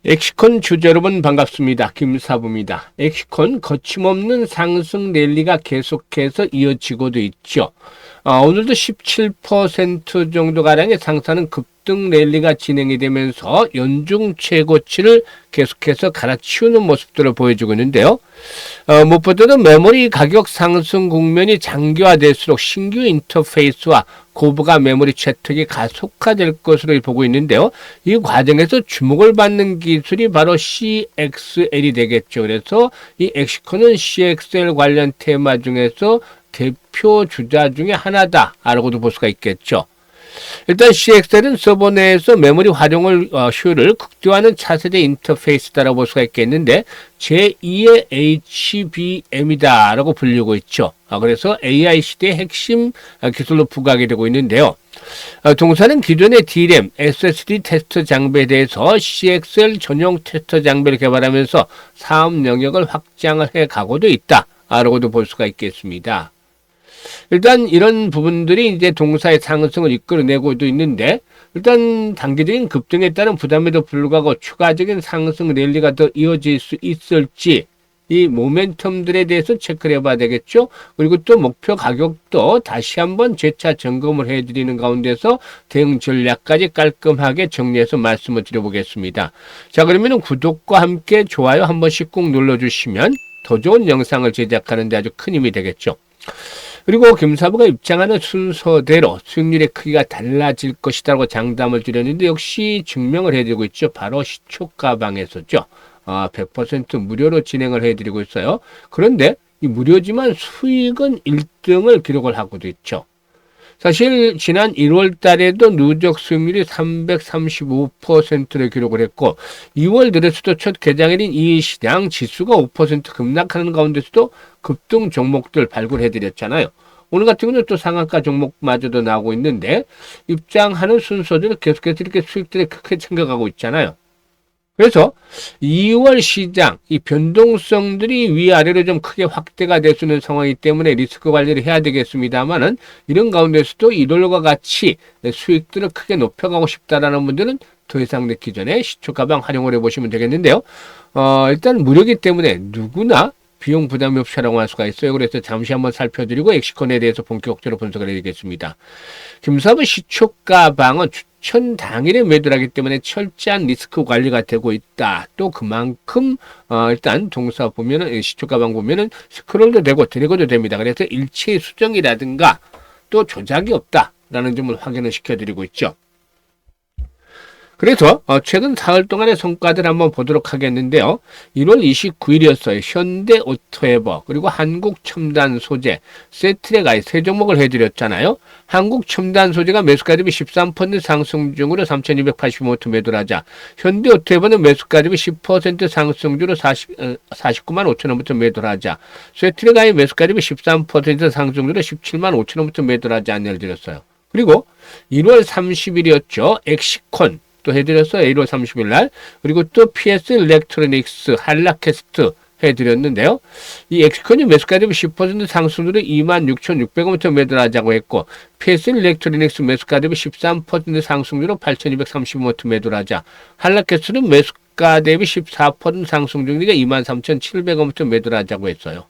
엑시콘 주주 여러분 반갑습니다. 김사부입니다. 엑시콘 거침없는 상승 랠리가 계속해서 이어지고도 있죠. 오늘도 17% 정도가량의 상승하는 급등 랠리가 진행이 되면서 연중 최고치를 계속해서 갈아치우는 모습들을 보여주고 있는데요. 무엇보다도 메모리 가격 상승 국면이 장기화될수록 신규 인터페이스와 고부가 메모리 채택이 가속화될 것으로 보고 있는데요. 이 과정에서 주목을 받는 기술이 바로 CXL이 되겠죠. 그래서 이 엑시콘은 CXL 관련 테마 중에서 대표 주자 중에 하나다라고도 볼 수가 있겠죠. 일단 CXL은 서버 내에서 메모리 활용을 효율을 극대화하는 차세대 인터페이스다라고 볼 수가 있겠는데 제2의 HBM이다라고 불리고 있죠. 그래서 AI 시대의 핵심 기술로 부각이 되고 있는데요. 동사는 기존의 DRAM, SSD 테스트 장비에 대해서 CXL 전용 테스터 장비를 개발하면서 사업 영역을 확장을 해 가고도 있다라고도 볼 수가 있겠습니다. 일단 이런 부분들이 이제 동사의 상승을 이끌어내고도 있는데 일단 단기적인 급등에 따른 부담에도 불구하고 추가적인 상승 랠리가 더 이어질 수 있을지 이 모멘텀들에 대해서 체크를 해봐야 되겠죠. 그리고 또 목표 가격도 다시 한번 재차 점검을 해드리는 가운데서 대응 전략까지 깔끔하게 정리해서 말씀을 드려보겠습니다. 자, 그러면 구독과 함께 좋아요 한 번씩 꼭 눌러주시면 더 좋은 영상을 제작하는 데 아주 큰 힘이 되겠죠. 그리고 김사부가 입장하는 순서대로 수익률의 크기가 달라질 것이라고 장담을 드렸는데 역시 증명을 해드리고 있죠. 바로 시초가방에서죠. 100% 무료로 진행을 해드리고 있어요. 그런데 이 무료지만 수익은 1등을 기록을 하고도 있죠. 사실 지난 1월 달에도 누적 수익률이 335%를 기록을 했고 2월 들에서도 첫 개장일인 이 시장 지수가 5% 급락하는 가운데서도 급등 종목들 발굴해드렸잖아요. 오늘 같은 경우는 또 상한가 종목마저도 나오고 있는데 입장하는 순서대로 계속해서 이렇게 수익들이 크게 챙겨가고 있잖아요. 그래서 2월 시장 이 변동성들이 위아래로 좀 크게 확대가 될 수 있는 상황이기 때문에 리스크 관리를 해야 되겠습니다만은 이런 가운데서도 1월과 같이 수익들을 크게 높여가고 싶다라는 분들은 더 이상 늦기 전에 시초가방 활용을 해보시면 되겠는데요. 일단 무료이기 때문에 누구나 비용 부담이 없이 활용할 수가 있어요. 그래서 잠시 한번 살펴드리고 엑시콘에 대해서 본격적으로 분석을 해드리겠습니다. 김사부 시초가방은 추천 당일에 매도를 하기 때문에 철저한 리스크 관리가 되고 있다. 또 그만큼 일단 동사 보면은 시초가방 보면은 스크롤도 되고 드래그도 됩니다. 그래서 일체 수정이라든가 또 조작이 없다라는 점을 확인을 시켜드리고 있죠. 그래서 최근 사흘 동안의 성과들 한번 보도록 하겠는데요. 1월 29일이었어요. 현대오토에버 그리고 한국첨단소재 세트레가 세 종목을 해드렸잖아요. 한국첨단소재가 매수가 대비 13% 상승 중으로 3,285원 매도를 하자 현대오토에버는 매수가 대비 10% 상승 중으로 49만 5천원부터 매도를 하자 세트레가의 매수가 대비 13% 상승 중으로 17만 5천원부터 매도를 하자 안내를 드렸어요. 그리고 1월 30일이었죠. 엑시콘 또 해드렸어요. 1월 30일 날. 그리고 또 PS 일렉트로닉스, 한라캐스트 해드렸는데요. 이 엑시콘이 매수가 대비 10% 상승률로 26,600원부터 매도를 하자고 했고, PS 일렉트로닉스 매수가 대비 13% 상승률로 8,230원부터 매도를 하자. 한라캐스트는 매수가 대비 14% 상승 중이니까 23,700원부터 매도를 하자고 했어요.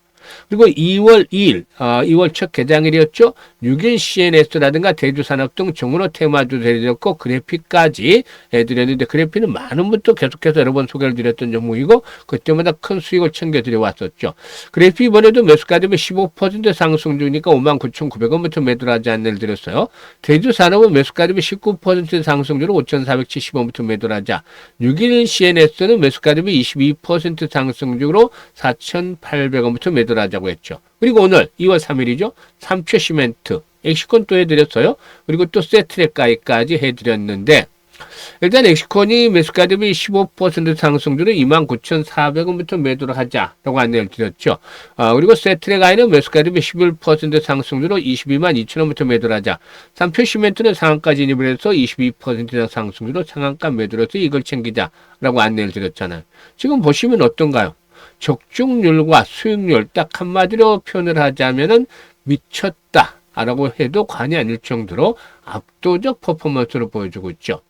그리고 2월 2일, 2월 첫 개장일이었죠. 6일 CNS라든가 대주산업 등 정문호 테마도 해드렸고 그래픽까지 해드렸는데 그래픽은 많은 분도 계속해서 여러 번 소개를 드렸던 종목이고 그때마다 큰 수익을 챙겨드려 왔었죠. 그래픽 이번에도 매수가 되면 15% 상승 중이니까 59,900원부터 매도를 하지 않는 일 드렸어요. 대주산업은 매수가 되면 19% 상승 중으로 5,470원부터 매도를 하자 6일 CNS는 매수가 되면 22% 상승 중으로 4,800원부터 매도를 하자고 했죠. 그리고 오늘 2월 3일이죠. 삼표 시멘트, 엑시콘 또 해드렸어요. 그리고 또 세트레까지 해드렸는데 일단 엑시콘이 매수가 대비 15% 상승률로 29,400원부터 매도를 하자라고 안내를 드렸죠. 그리고 세트레가이는 매수가 대비 11% 상승률로 222,000원부터 매도를 하자. 삼표 시멘트는 상한가 진입을 해서 22% 상승률로 상한가 매도를 해서 이걸 챙기자라고 안내를 드렸잖아요. 지금 보시면 어떤가요? 적중률과 수익률 딱 한마디로 표현을 하자면은 미쳤다라고 해도 과언이 아닐 정도로 압도적 퍼포먼스를 보여주고 있죠.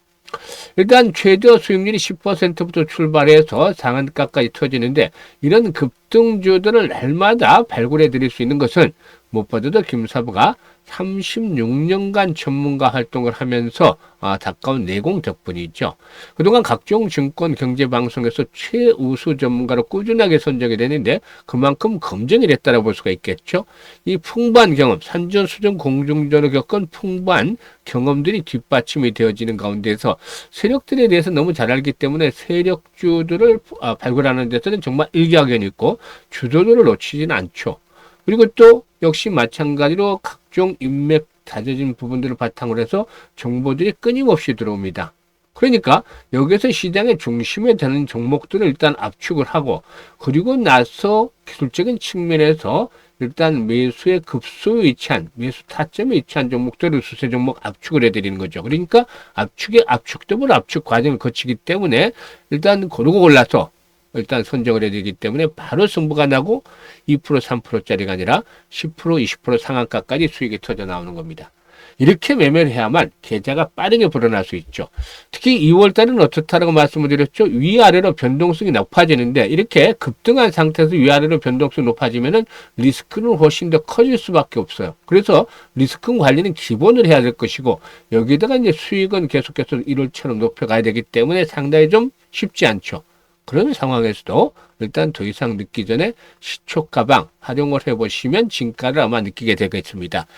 일단 최저 수익률이 10%부터 출발해서 상한가까지 터지는데 이런 급등주들을 날마다 발굴해 드릴 수 있는 것은 무엇보다도 김사부가 36년간 전문가 활동을 하면서 가까운 내공 덕분이죠. 그동안 각종 증권 경제 방송에서 최우수 전문가로 꾸준하게 선정이 되는데 그만큼 검증이 됐다고 볼 수가 있겠죠. 이 풍부한 경험, 산전수전 공중전을 겪은 풍부한 경험들이 뒷받침이 되어지는 가운데서 세력들에 대해서 너무 잘 알기 때문에 세력주들을 발굴하는 데서는 정말 일가견이 있고 주도들을 놓치지는 않죠. 그리고 또 역시 마찬가지로 각종 인맥 다져진 부분들을 바탕으로 해서 정보들이 끊임없이 들어옵니다. 그러니까 여기서 시장의 중심에 드는 종목들을 일단 압축을 하고 그리고 나서 기술적인 측면에서 일단 매수의 급소에 위치한 매수 타점에 위치한 종목들을 수세 종목 압축을 해드리는 거죠. 그러니까 압축의 압축도물 압축 과정을 거치기 때문에 일단 고르고 골라서 일단 선정을 해야 되기 때문에 바로 승부가 나고 2% 3%짜리가 아니라 10% 20% 상한가까지 수익이 터져 나오는 겁니다. 이렇게 매매를 해야만 계좌가 빠르게 불어날 수 있죠. 특히 2월 달은 어떻다라고 말씀을 드렸죠. 위아래로 변동성이 높아지는데 이렇게 급등한 상태에서 위아래로 변동성이 높아지면은 리스크는 훨씬 더 커질 수밖에 없어요. 그래서 리스크 관리는 기본을 해야 될 것이고 여기다가 이제 수익은 계속해서 1월처럼 높여가야 되기 때문에 상당히 좀 쉽지 않죠. 그런 상황에서도 일단 더 이상 늦기 전에 시초 가방 활용을 해보시면 진가를 아마 느끼게 되겠습니다.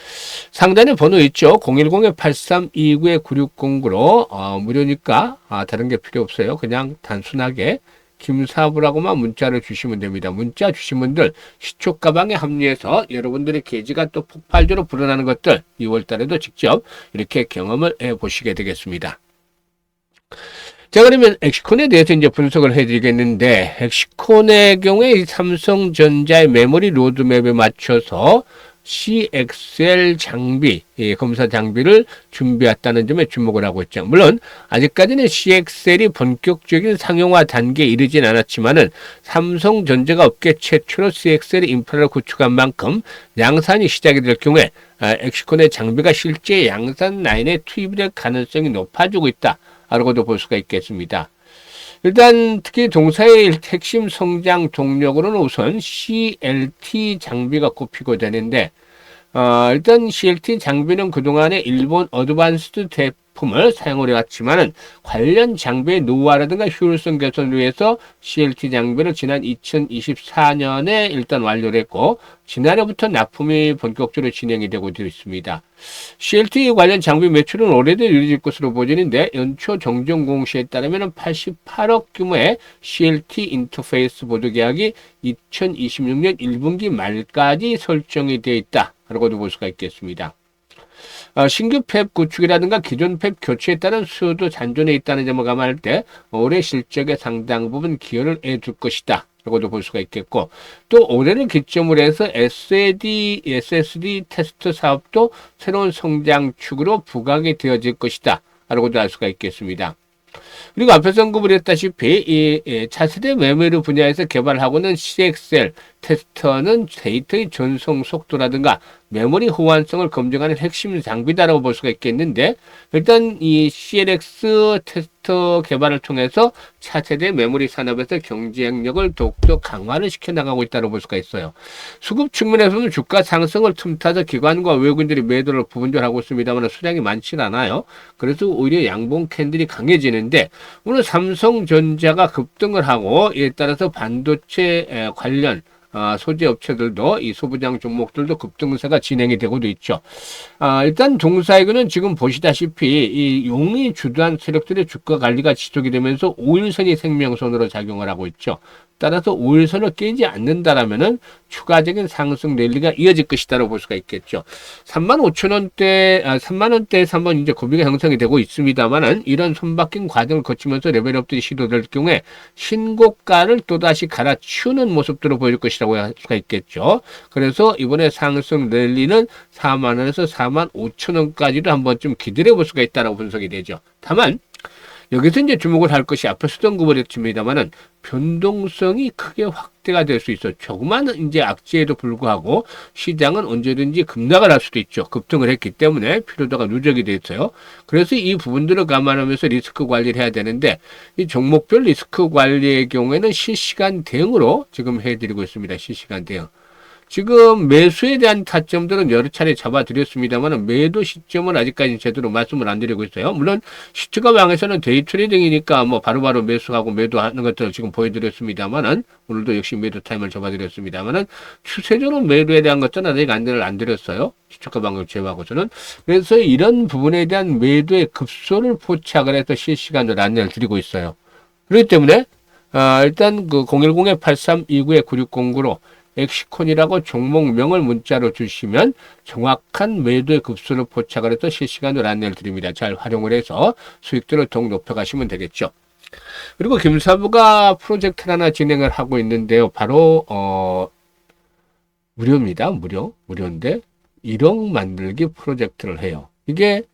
상단에 번호 있죠. 010-8329-9609로 무료니까 다른 게 필요 없어요. 그냥 단순하게 김사부라고만 문자를 주시면 됩니다. 문자 주신 분들 시초 가방에 합류해서 여러분들의 계좌가 또 폭발적으로 불어나는 것들 2월 달에도 직접 이렇게 경험을 해보시게 되겠습니다. 자, 그러면 엑시콘에 대해서 이제 분석을 해드리겠는데, 엑시콘의 경우에 삼성전자의 메모리 로드맵에 맞춰서 CXL 장비, 검사 장비를 준비했다는 점에 주목을 하고 있죠. 물론, 아직까지는 CXL이 본격적인 상용화 단계에 이르진 않았지만은, 삼성전자가 업계 최초로 CXL 인프라를 구축한 만큼 양산이 시작이 될 경우에, 엑시콘의 장비가 실제 양산 라인에 투입이 될 가능성이 높아지고 있다. 라고도 볼 수가 있겠습니다. 일단 특히 동사의 핵심 성장 동력으로는 우선 CLT 장비가 꼽히고 되는데 일단 CLT 장비는 그동안에 일본 어드밴스드 제품을 사용을 해왔지만은 관련 장비의 노후화라든가 효율성 개선을 위해서 CLT 장비를 지난 2024년에 일단 완료를 했고 지난해부터 납품이 본격적으로 진행이 되고 있습니다. CLT 관련 장비 매출은 올해도 이루어질 것으로 보이는데 연초 정정 공시에 따르면 88억 규모의 CLT 인터페이스 보드 계약이 2026년 1분기 말까지 설정이 되어 있다. 라고도 볼 수가 있겠습니다. 신규 팹 구축이라든가 기존 팹 교체에 따른 수요도 잔존해 있다는 점을 감안할 때 올해 실적의 상당 부분 기여를 해줄 것이다. 라고도 볼 수가 있겠고 또 올해를 기점으로 해서 SSD 테스트 사업도 새로운 성장축으로 부각이 되어질 것이다. 라고도 알 수가 있겠습니다. 그리고 앞에서 언급을 했다시피 이 차세대 메모리 분야에서 개발하고는 CXL 테스터는 데이터의 전송 속도라든가 메모리 호환성을 검증하는 핵심 장비다라고 볼 수가 있겠는데 일단 이 CLX 테스터 개발을 통해서 차세대 메모리 산업에서 경쟁력을 더욱더 강화를 시켜나가고 있다고 볼 수가 있어요. 수급 측면에서는 주가 상승을 틈타서 기관과 외국인들이 매도를 부분적으로 하고 있습니다만 수량이 많지는 않아요. 그래서 오히려 양봉 캔들이 강해지는데 오늘 삼성전자가 급등을 하고 이에 따라서 반도체 관련 소재 업체들도 이 소부장 종목들도 급등세가 진행이 되고도 있죠. 일단 동사이그는 지금 보시다시피 이 용이 주도한 세력들의 주가 관리가 지속이 되면서 5일선이 생명선으로 작용을 하고 있죠. 따라서 5일선을 깨지 않는다라면은 추가적인 상승 랠리가 이어질 것이다라고 볼 수가 있겠죠. 35,000원대, 3만원대에서 한번 이제 고비가 형성이 되고 있습니다만은 이런 손바뀐 과정을 거치면서 레벨업들이 시도될 경우에 신고가를 또다시 갈아치우는 모습들을 보일 것이라고 할 수가 있겠죠. 그래서 이번에 상승 랠리는 4만원에서 45,000원까지도 한번 좀 기다려 볼 수가 있다라고 분석이 되죠. 다만, 여기서 이제 주목을 할 것이 앞에서도 언급을 했습니다만은 변동성이 크게 확대가 될 수 있어. 조그만 이제 악재에도 불구하고 시장은 언제든지 급락을 할 수도 있죠. 급등을 했기 때문에 피로도가 누적이 돼 있어요. 그래서 이 부분들을 감안하면서 리스크 관리를 해야 되는데 이 종목별 리스크 관리의 경우에는 실시간 대응으로 지금 해드리고 있습니다. 실시간 대응. 지금 매수에 대한 타점들은 여러 차례 잡아드렸습니다만 매도 시점은 아직까지 제대로 말씀을 안 드리고 있어요. 물론 시트가 방에서는 데이 트레이딩이니까 뭐 바로바로 매수하고 매도하는 것들을 지금 보여드렸습니다만은 오늘도 역시 매도 타임을 잡아드렸습니다만은 추세적으로 매도에 대한 것들은 아직 안내를 안 드렸어요. 시트가 방을 제외하고서는. 그래서 이런 부분에 대한 매도의 급소를 포착을 해서 실시간으로 안내를 드리고 있어요. 그렇기 때문에 일단 그 010-8329-9609로 엑시콘이라고 종목명을 문자로 주시면 정확한 매도의 급수를 포착을 해서 실시간으로 안내를 드립니다. 잘 활용을 해서 수익들을 더욱 높여가시면 되겠죠. 그리고 김사부가 프로젝트를 하나 진행을 하고 있는데요. 바로 무료입니다. 무료인데 1억 만들기 프로젝트를 해요. 이게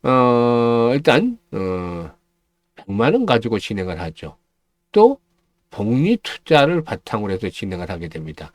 일단 100만 원 가지고 진행을 하죠. 또 복리 투자를 바탕으로 해서 진행을 하게 됩니다.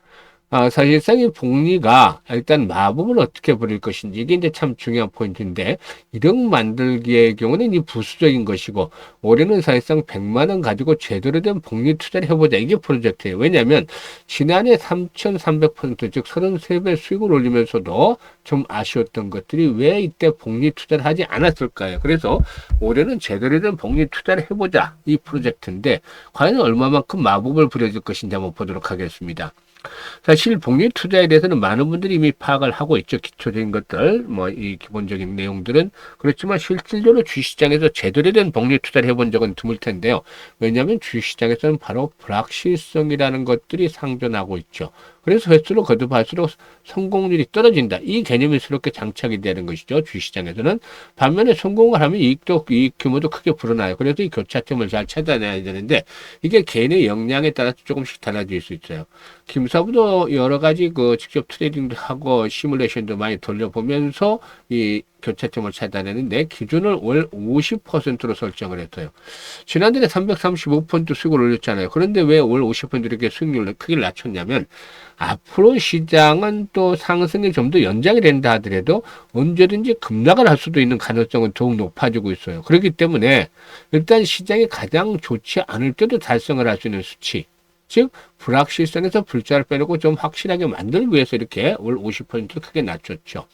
사실상 이 복리가 일단 마법을 어떻게 부릴 것인지 이게 이제 참 중요한 포인트인데 1억 만들기의 경우는 이 부수적인 것이고 올해는 사실상 100만 원 가지고 제대로 된 복리 투자를 해보자 이게 프로젝트예요. 왜냐하면 지난해 3,300% 즉 33배 수익을 올리면서도 좀 아쉬웠던 것들이 왜 이때 복리 투자를 하지 않았을까요? 그래서 올해는 제대로 된 복리 투자를 해보자 이 프로젝트인데 과연 얼마만큼 마법을 부려줄 것인지 한번 보도록 하겠습니다. 사실 복리 투자에 대해서는 많은 분들이 이미 파악을 하고 있죠. 기초적인 것들, 뭐 이 기본적인 내용들은 그렇지만 실질적으로 주식시장에서 제대로 된 복리 투자를 해본 적은 드물 텐데요. 왜냐하면 주식시장에서는 바로 불확실성이라는 것들이 상존하고 있죠. 그래서 횟수로 거듭할수록 성공률이 떨어진다. 이 개념이 새롭게 장착이 되는 것이죠. 주식시장에서는. 반면에 성공을 하면 이익 규모도 크게 불어나요. 그래서 이 교차점을 잘 찾아내야 되는데 이게 개인의 역량에 따라서 조금씩 달라질 수 있어요. 김사부도 여러 가지 그 직접 트레이딩도 하고 시뮬레이션도 많이 돌려보면서 이 교차점을 찾아내는데 기준을 월 50%로 설정을 했어요. 지난달에 335% 수익을 올렸잖아요. 그런데 왜 월 50% 이렇게 수익률을 크게 낮췄냐면 앞으로 시장은 또 상승이 좀 더 연장이 된다 하더라도 언제든지 급락을 할 수도 있는 가능성은 더욱 높아지고 있어요. 그렇기 때문에 일단 시장이 가장 좋지 않을 때도 달성을 할 수 있는 수치 즉 불확실성에서 불자를 빼놓고 좀 확실하게 만들기 위해서 이렇게 월 50%를 크게 낮췄죠.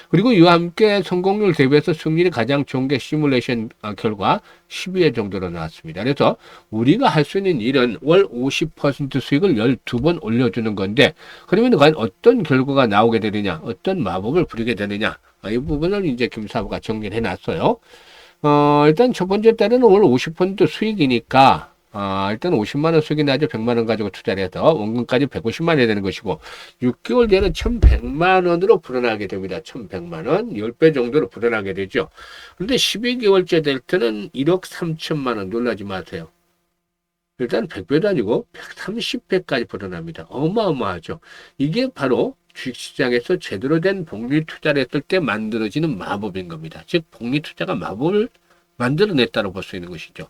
그리고 이와 함께 성공률 대비해서 승률이 가장 좋은 게 시뮬레이션 결과 12회 정도로 나왔습니다. 그래서 우리가 할 수 있는 일은 월 50% 수익을 12번 올려주는 건데 그러면 과연 어떤 결과가 나오게 되느냐 어떤 마법을 부리게 되느냐 이 부분을 이제 김사부가 정리를 해놨어요. 일단 첫 번째 달에는 월 50% 수익이니까 일단 50만 원 수익이 나죠. 100만 원 가지고 투자를 해서 원금까지 150만 원이 되는 것이고 6개월 뒤에는 1100만 원으로 불어나게 됩니다. 1100만 원, 10배 정도로 불어나게 되죠. 그런데 12개월째 될 때는 1억 3천만 원 놀라지 마세요. 일단 100배도 아니고 130배까지 불어납니다. 어마어마하죠. 이게 바로 주식시장에서 제대로 된 복리 투자를 했을 때 만들어지는 마법인 겁니다. 즉 복리 투자가 마법을 만들어냈다고 볼 수 있는 것이죠.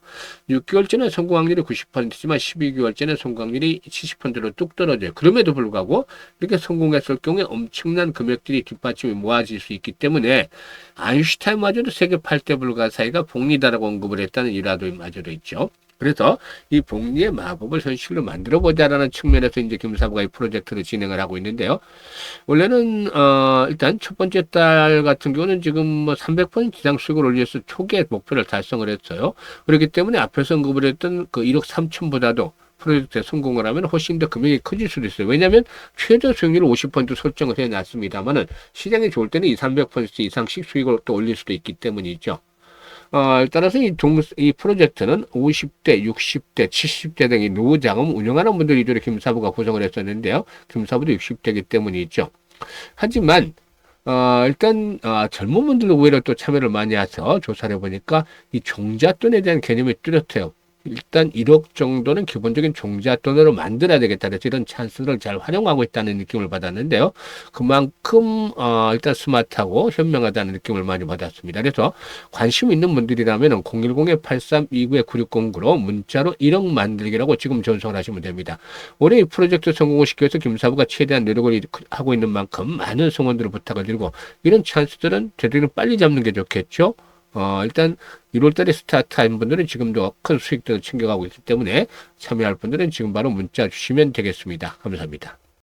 6개월째는 성공 확률이 90%지만 12개월째는 성공 확률이 70%로 뚝 떨어져요. 그럼에도 불구하고 이렇게 성공했을 경우에 엄청난 금액들이 뒷받침이 모아질 수 있기 때문에 아인슈타인마저도 세계 8대 불가사의가 복리다라고 언급을 했다는 일화도마저도 있죠. 그래서 이 복리의 마법을 현실로 만들어 보자라는 측면에서 이제 김사부가 이 프로젝트를 진행을 하고 있는데요. 원래는 일단 첫 번째 달 같은 경우는 지금 뭐 300% 이상 수익을 올려서 초기에 목표를 달성을 했어요. 그렇기 때문에 앞에서 언급을 했던 그 1억 3천보다도 프로젝트에 성공을 하면 훨씬 더 금액이 커질 수도 있어요. 왜냐하면 최저 수익률을 50% 설정을 해놨습니다만은 시장이 좋을 때는 300% 이상씩 수익을 또 올릴 수도 있기 때문이죠. 따라서 이 프로젝트는 50대, 60대, 70대 등의 노후자금 운영하는 분들 위주로 김사부가 구성을 했었는데요. 김사부도 60대이기 때문이죠. 하지만 일단 젊은 분들 오히려 또 참여를 많이 해서 조사를 해보니까 이 종잣돈에 대한 개념이 뚜렷해요. 일단 1억 정도는 기본적인 종잣돈으로 만들어야 되겠다. 그래서 이런 찬스를 잘 활용하고 있다는 느낌을 받았는데요. 그만큼 일단 스마트하고 현명하다는 느낌을 많이 받았습니다. 그래서 관심 있는 분들이라면 010-8329-9609로 문자로 1억 만들기라고 지금 전송을 하시면 됩니다. 올해 이 프로젝트 성공을 시키기 위해서 김사부가 최대한 노력을 하고 있는 만큼 많은 성원들을 부탁을 드리고, 이런 찬스들은 저희들은 빨리 잡는 게 좋겠죠. 일단 1월 달에 스타트한 분들은 지금도 큰 수익들을 챙겨가고 있기 때문에 참여할 분들은 지금 바로 문자 주시면 되겠습니다. 감사합니다.